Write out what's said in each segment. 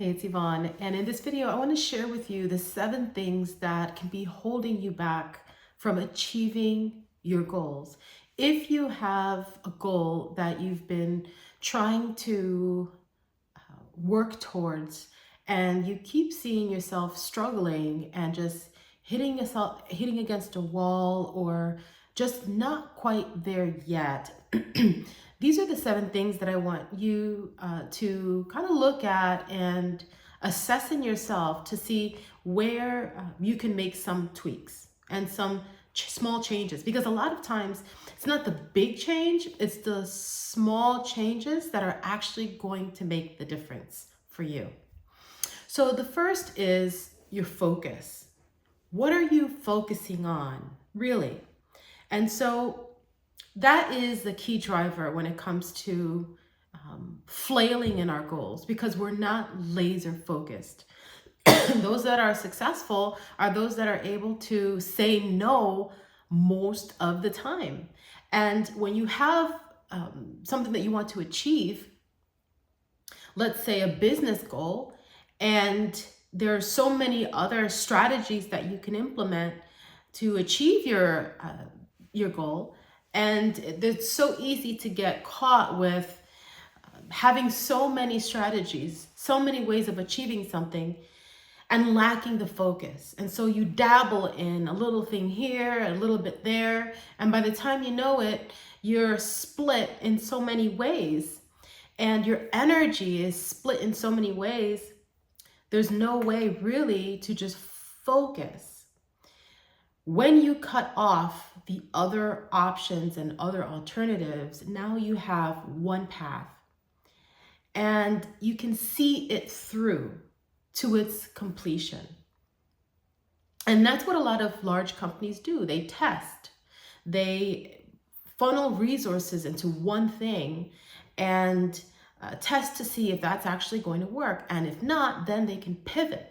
Hey, it's Yvonne, and in this video, I want to share with you the 7 things that can be holding you back from achieving your goals. If you have a goal that you've been trying to work towards, and you keep seeing yourself struggling and just hitting against a wall, or just not quite there yet, these are the 7 things that I want you to kind of look at and assess in yourself to see where you can make some tweaks and some small changes. Because a lot of times it's not the big change, it's the small changes that are actually going to make the difference for you. So the first is your focus. What are you focusing on, really? And so that is the key driver when it comes to flailing in our goals, because we're not laser focused. Those that are successful are those that are able to say no most of the time. And when you have something that you want to achieve, let's say a business goal, and there are so many other strategies that you can implement to achieve your goal, and it's so easy to get caught with having so many strategies, so many ways of achieving something, and lacking the focus. And so you dabble in a little thing here, a little bit there, and by the time you know it, you're split in so many ways, and your energy is split in so many ways. There's no way really to just focus. When you cut off the other options and other alternatives, now you have one path, and you can see it through to its completion. And that's what a lot of large companies do. They test, they funnel resources into one thing and test to see if that's actually going to work. And if not, then they can pivot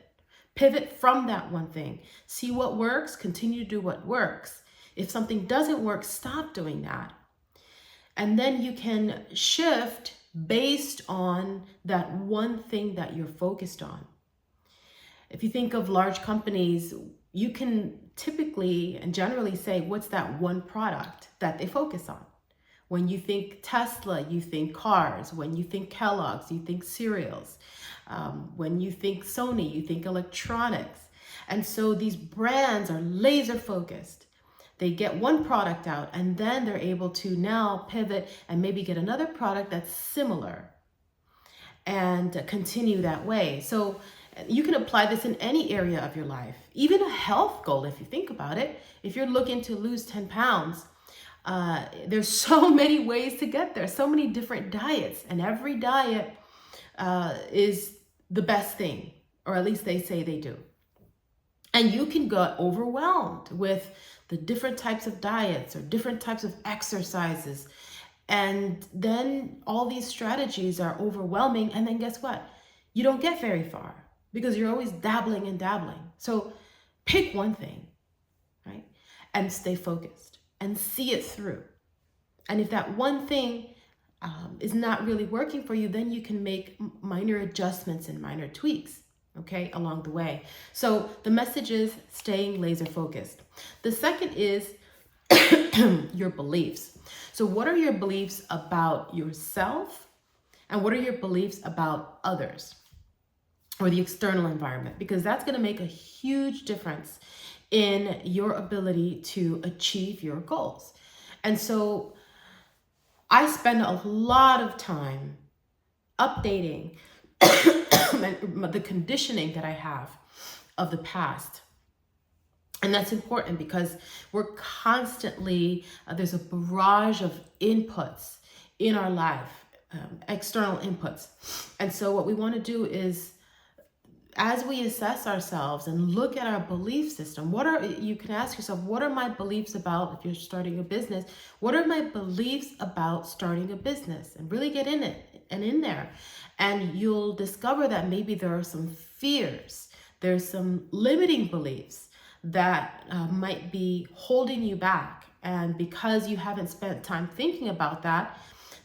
from that one thing, see what works, continue to do what works. If something doesn't work, stop doing that. And then you can shift based on that one thing that you're focused on. If you think of large companies, you can typically and generally say, what's that one product that they focus on? When you think Tesla, you think cars. When you think Kellogg's, you think cereals. When you think Sony, you think electronics. And so these brands are laser focused. They get one product out, and then they're able to now pivot and maybe get another product that's similar and continue that way. So you can apply this in any area of your life, even a health goal. If you think about it, if you're looking to lose 10 pounds, there's so many ways to get there, so many different diets, and every diet is the best thing, or at least they say they do. And you can get overwhelmed with the different types of diets or different types of exercises. And then all these strategies are overwhelming. And then guess what? You don't get very far because you're always dabbling and dabbling. So pick one thing, right? And stay focused and see it through. And if that one thing is not really working for you, then you can make minor adjustments and minor tweaks, okay, along the way. So the message is staying laser focused. The second is your beliefs. So what are your beliefs about yourself, and what are your beliefs about others or the external environment? Because that's going to make a huge difference in your ability to achieve your goals. And so I spend a lot of time updating the conditioning that I have of the past. And that's important because we're constantly, there's a barrage of inputs in our life, external inputs. And so what we want to do is, as we assess ourselves and look at our belief system, you can ask yourself, what are my beliefs about, if you're starting a business, what are my beliefs about starting a business? And really get in it and in there. And you'll discover that maybe there are some fears, there's some limiting beliefs that might be holding you back. And because you haven't spent time thinking about that,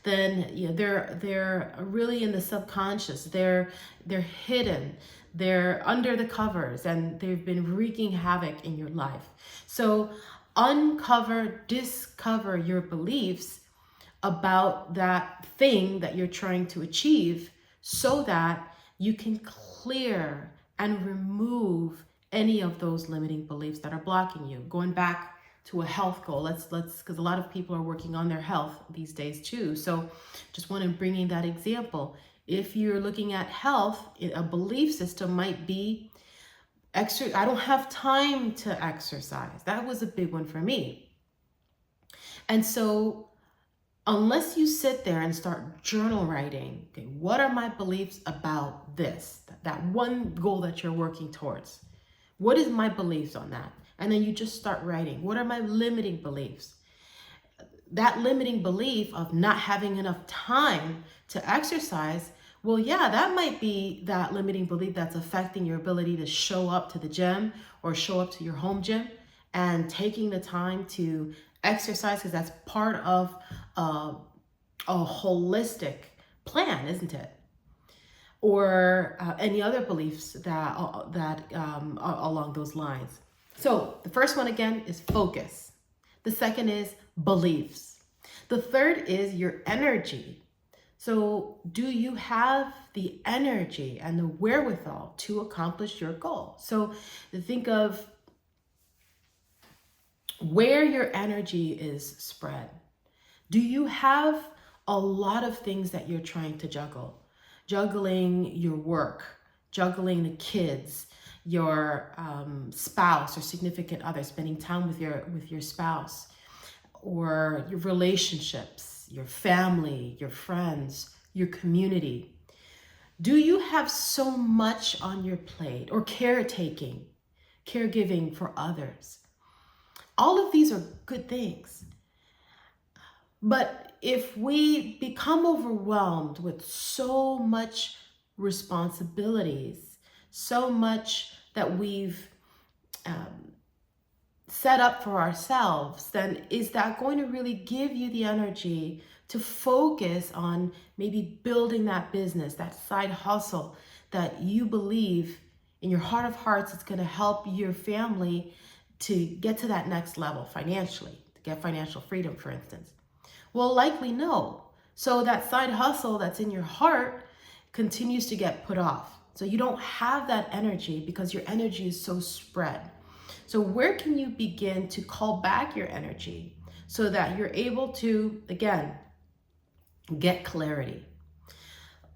then they're really in the subconscious. They're hidden. They're under the covers, and they've been wreaking havoc in your life. So discover your beliefs about that thing that you're trying to achieve, so that you can clear and remove any of those limiting beliefs that are blocking you. Going back to a health goal, let's because a lot of people are working on their health these days too. So just want to bring in that example. If you're looking at health, a belief system might be I don't have time to exercise. That was a big one for me. And so unless you sit there and start journal writing, okay, what are my beliefs about this, that one goal that you're working towards? What is my beliefs on that? And then you just start writing. What are my limiting beliefs? That limiting belief of not having enough time to exercise, well, yeah, that might be that limiting belief that's affecting your ability to show up to the gym or show up to your home gym, and taking the time to exercise, because that's part of a holistic plan, isn't it? Or any other beliefs that along those lines. So the first one again is focus. The second is beliefs. The third is your energy. So do you have the energy and the wherewithal to accomplish your goal? So think of where your energy is spread. Do you have a lot of things that you're trying to juggle? Juggling your work, juggling the kids, your spouse or significant other, spending time with your spouse, or your relationships, your family, your friends, your community. Do you have so much on your plate, or caregiving for others? All of these are good things. But if we become overwhelmed with so much responsibilities, so much that we've set up for ourselves, then is that going to really give you the energy to focus on maybe building that business, that side hustle that you believe in your heart of hearts it's going to help your family to get to that next level financially, to get financial freedom, for instance? Well, likely no. So that side hustle that's in your heart continues to get put off. So you don't have that energy because your energy is so spread. So where can you begin to call back your energy so that you're able to, again, get clarity?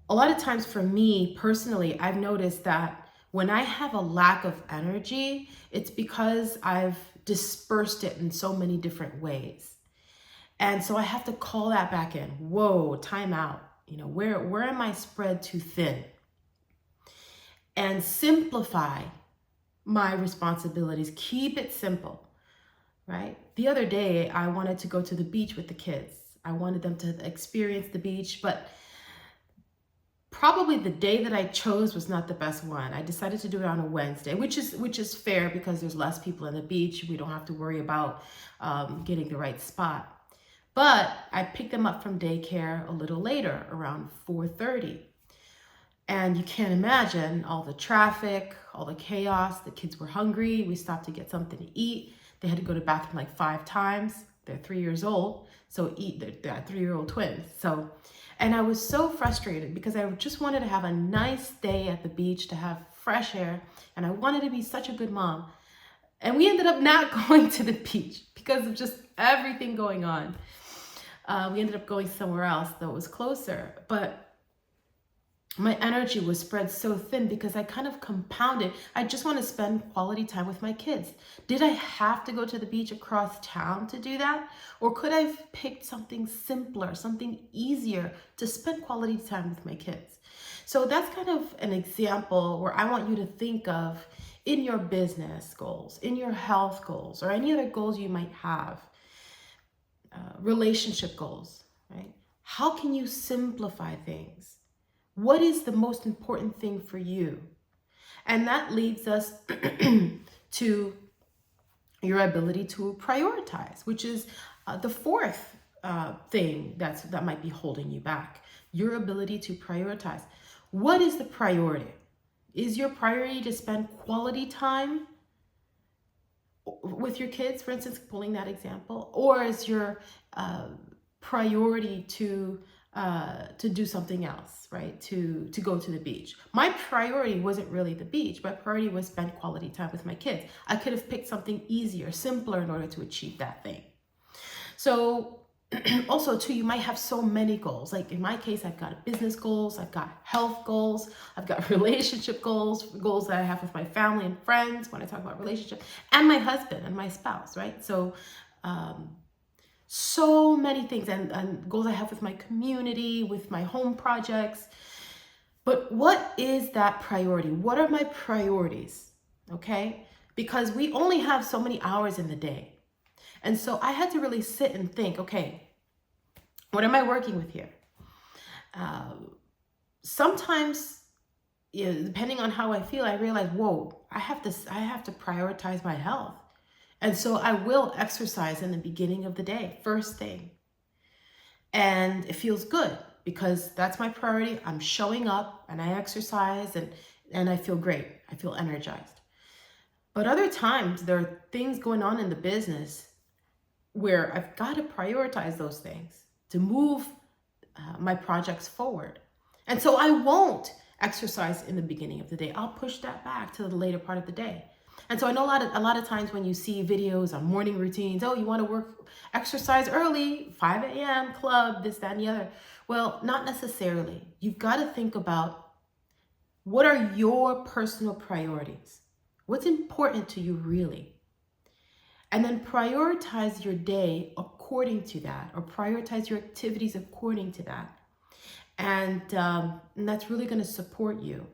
A lot of times for me personally, I've noticed that when I have a lack of energy, it's because I've dispersed it in so many different ways. And so I have to call that back in. Whoa, time out. Where am I spread too thin? And simplify my responsibilities. Keep it simple, right? The other day, I wanted to go to the beach with the kids. I wanted them to experience the beach, but probably the day that I chose was not the best one. I decided to do it on a Wednesday, which is fair because there's less people in the beach. We don't have to worry about getting the right spot. But I picked them up from daycare a little later, around 4:30. And you can't imagine all the traffic, all the chaos. The kids were hungry. We stopped to get something to eat. They had to go to the bathroom like 5 times. They're 3 years old, so they're 3-year-old twins. And I was so frustrated because I just wanted to have a nice day at the beach, to have fresh air, and I wanted to be such a good mom. And we ended up not going to the beach because of just everything going on. We ended up going somewhere else that was closer, but my energy was spread so thin because I kind of compounded. I just want to spend quality time with my kids. Did I have to go to the beach across town to do that? Or could I have picked something simpler, something easier to spend quality time with my kids? So that's kind of an example where I want you to think of in your business goals, in your health goals, or any other goals you might have. Relationship goals, right? How can you simplify things? What is the most important thing for you? And that leads us to your ability to prioritize, which is the fourth thing that might be holding you back. Your ability to prioritize. What is the priority? Is your priority to spend quality time with your kids, for instance, pulling that example, or is your priority to do something else, right? To go to the beach. My priority wasn't really the beach. My priority was spend quality time with my kids. I could have picked something easier, simpler in order to achieve that thing. So also too, you might have so many goals. Like in my case, I've got business goals, I've got health goals, I've got relationship goals, goals that I have with my family and friends when I talk about relationship, and my husband and my spouse, right? So so many things, and goals I have with my community, with my home projects. But what is that priority? What are my priorities? Okay? Because we only have so many hours in the day. And so I had to really sit and think, okay, what am I working with here? Sometimes, depending on how I feel, I realize, whoa, I have to prioritize my health. And so I will exercise in the beginning of the day, first thing. And it feels good because that's my priority. I'm showing up and I exercise and I feel great. I feel energized. But other times there are things going on in the business where I've got to prioritize those things to move my projects forward. And so I won't exercise in the beginning of the day. I'll push that back to the later part of the day. And so I know a lot of times when you see videos on morning routines, oh, you want to exercise early, 5 a.m. club, this, that, and the other. Well, not necessarily. You've got to think about what are your personal priorities? What's important to you really? And then prioritize your day according to that, or prioritize your activities according to that. And that's really going to support you.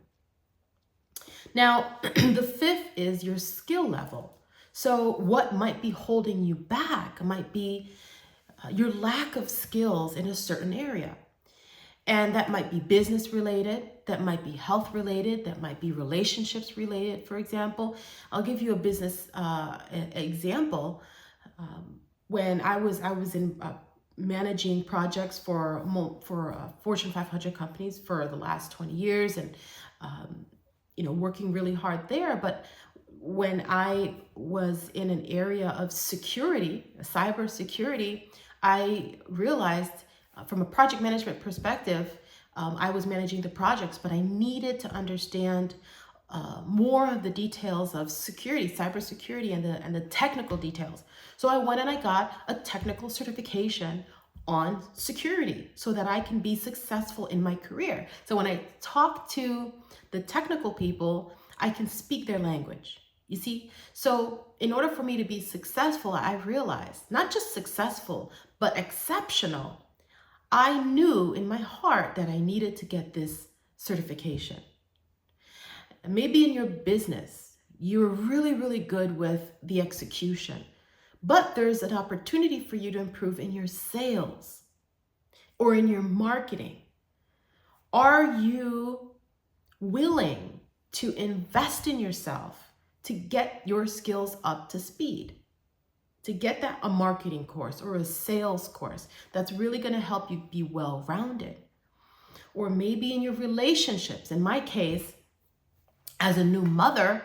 Now, the fifth is your skill level. So what might be holding you back might be your lack of skills in a certain area. And that might be business related, that might be health related, that might be relationships related, for example. I'll give you a business example. When I was in managing projects for Fortune 500 companies for the last 20 years and working really hard there. But when I was in an area of security, cyber security, I realized from a project management perspective, I was managing the projects, but I needed to understand more of the details of security, cybersecurity, and the technical details. So I went and I got a technical certification on security so that I can be successful in my career. So when I talk to the technical people, I can speak their language. You see? So in order for me to be successful, I realized not just successful, but exceptional. I knew in my heart that I needed to get this certification. Maybe in your business, you're really, really good with the execution, but there's an opportunity for you to improve in your sales or in your marketing. Are you willing to invest in yourself to get your skills up to speed? To get that a marketing course or a sales course that's really going to help you be well-rounded. Or maybe in your relationships. In my case, as a new mother,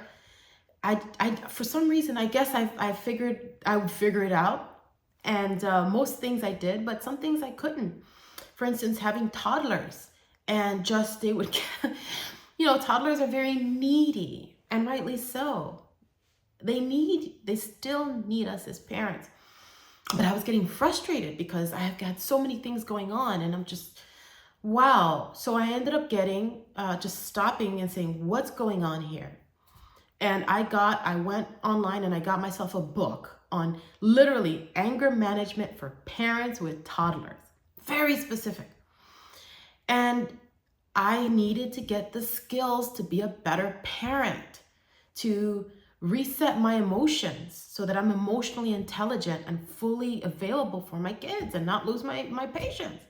I for some reason, I guess I figured I would figure it out. And most things I did, but some things I couldn't. For instance, having toddlers and they would, toddlers are very needy, and rightly so. They still need us as parents. But I was getting frustrated because I have got so many things going on and I'm just, wow. So I ended up just stopping and saying, what's going on here? And I went online and I got myself a book on literally anger management for parents with toddlers. Very specific. And I needed to get the skills to be a better parent, to reset my emotions so that I'm emotionally intelligent and fully available for my kids and not lose my patience.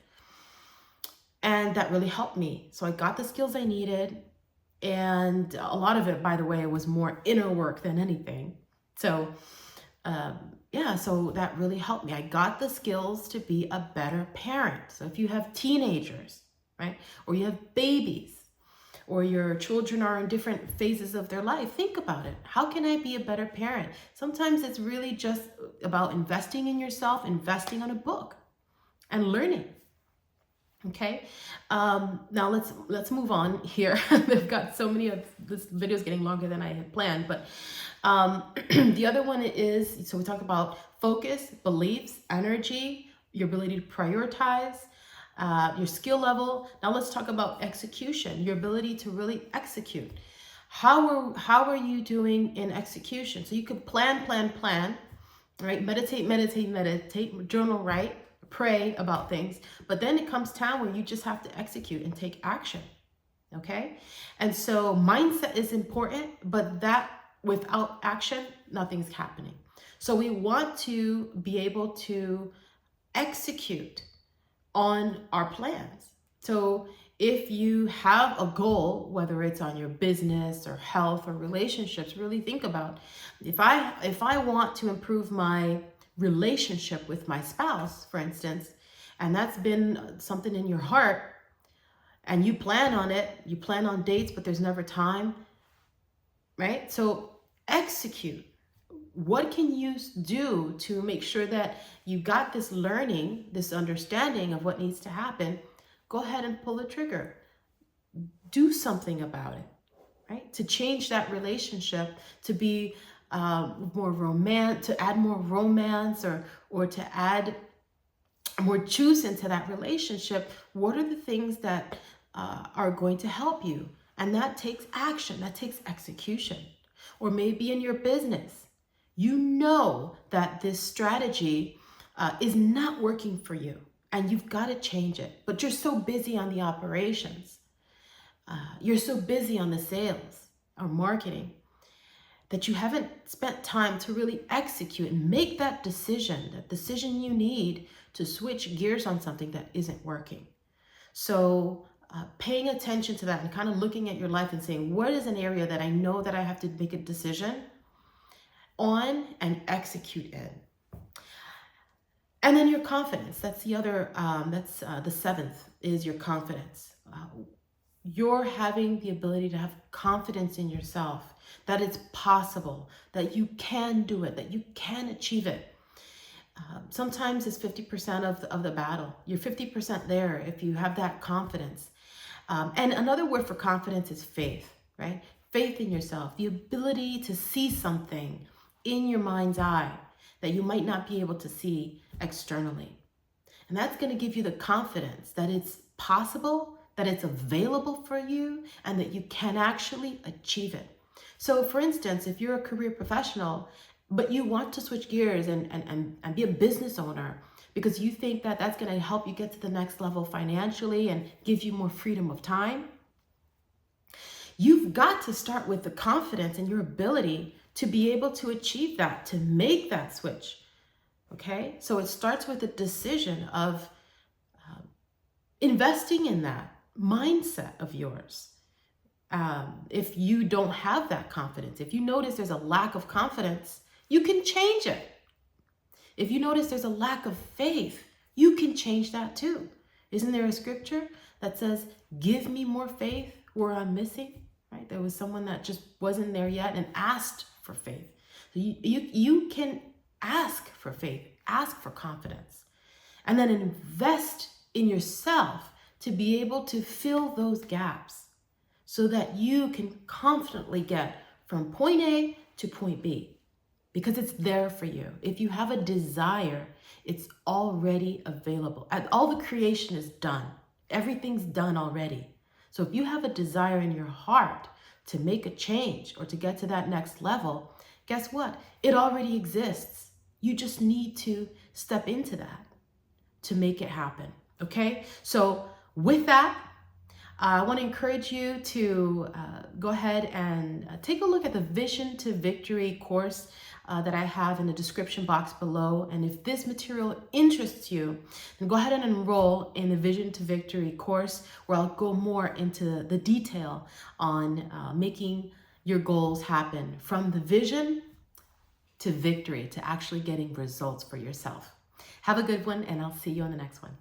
And that really helped me. So I got the skills I needed. And a lot of it, by the way, was more inner work than anything. So yeah, so that really helped me. I got the skills to be a better parent. So if you have teenagers, right, or you have babies, or your children are in different phases of their life, think about it. How can I be a better parent? Sometimes it's really just about investing in yourself, investing on a book and learning. Okay, now let's move on here. They've got so many of this video is getting longer than I had planned, but the other one is, so we talk about focus, beliefs, energy, your ability to prioritize, your skill level. Now let's talk about execution, your ability to really execute. How are you doing in execution? So you can plan, right? Meditate, journal, right? Pray about things, but then it comes time where you just have to execute and take action. Okay, and so mindset is important, but that without action, nothing's happening. So we want to be able to execute on our plans. So if you have a goal, whether it's on your business or health or relationships, really think about, if I want to improve my relationship with my spouse, for instance, and that's been something in your heart, and you plan on it, you plan on dates, but there's never time, right? So execute. What can you do to make sure that you got this learning, this understanding of what needs to happen? Go ahead and pull the trigger. Do something about it, right? To change that relationship, to be more romantic, to add more romance, or to add more juice into that relationship. What are the things that are going to help you? And that takes action, that takes execution. Or maybe in your business, you know that this strategy is not working for you and you've got to change it, but you're so busy on the operations. You're so busy on the sales or marketing that you haven't spent time to really execute and make that decision you need to switch gears on something that isn't working. So paying attention to that and kind of looking at your life and saying, what is an area that I know that I have to make a decision on and execute in? And then your confidence. That's the other, the seventh is your confidence. You're having the ability to have confidence in yourself, that it's possible, that you can do it, that you can achieve it. Sometimes it's 50% of the battle. You're 50% there if you have that confidence. And another word for confidence is faith, right? Faith in yourself, the ability to see something in your mind's eye that you might not be able to see externally. And that's going to give you the confidence that it's possible, that it's available for you, and that you can actually achieve it. So for instance, if you're a career professional, but you want to switch gears and be a business owner because you think that that's going to help you get to the next level financially and give you more freedom of time, you've got to start with the confidence in your ability to be able to achieve that, to make that switch. Okay? So it starts with a decision of investing in that mindset of yours. If you don't have that confidence, if you notice there's a lack of confidence, you can change it. If you notice there's a lack of faith, you can change that too. Isn't there a scripture that says, give me more faith where I'm missing? Right? There was someone that just wasn't there yet and asked for faith. So you can ask for faith, ask for confidence, and then invest in yourself to be able to fill those gaps so that you can confidently get from point A to point B, because it's there for you. If you have a desire, it's already available. All the creation is done. Everything's done already. So if you have a desire in your heart to make a change or to get to that next level, guess what? It already exists. You just need to step into that to make it happen. Okay? So with that, I want to encourage you to go ahead and take a look at the Vision to Victory course that I have in the description box below. And if this material interests you, then go ahead and enroll in the Vision to Victory course, where I'll go more into the detail on making your goals happen, from the vision to victory, to actually getting results for yourself. Have a good one, and I'll see you on the next one.